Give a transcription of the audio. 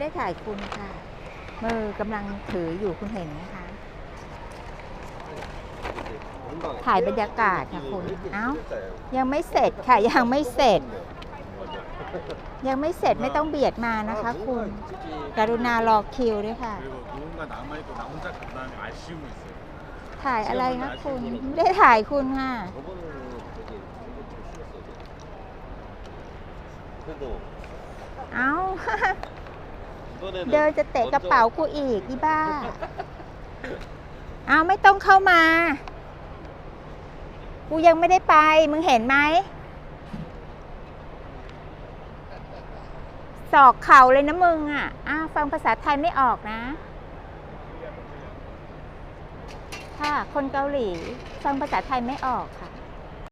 ได้ถ่ายคุณค่ะมือกำลังถืออยู่คุณเห็นไหมคะถ่ายบรรยากาศค่ะคุณเอ้ายังไม่เสร็จค่ะยังไม่เสร็จไม่ต้องเบียดมานะคะคุณกรุณารอคิวด้วยค่ะถ่ายอะไรคะคุณไม่ได้ถ่ายคุณค่ะเอ้าเดินจะเตะกระเป๋ากูอีกอีบ้าเอาไม่ต้องเข้ามากูยังไม่ได้ไปมึงเห็นไหมศอกเข่าเลยนะมึงอ่ะฟังภาษาไทยไม่ออกนะค่ะคนเกาหลีฟังภาษาไทยไม่ออกค่ะ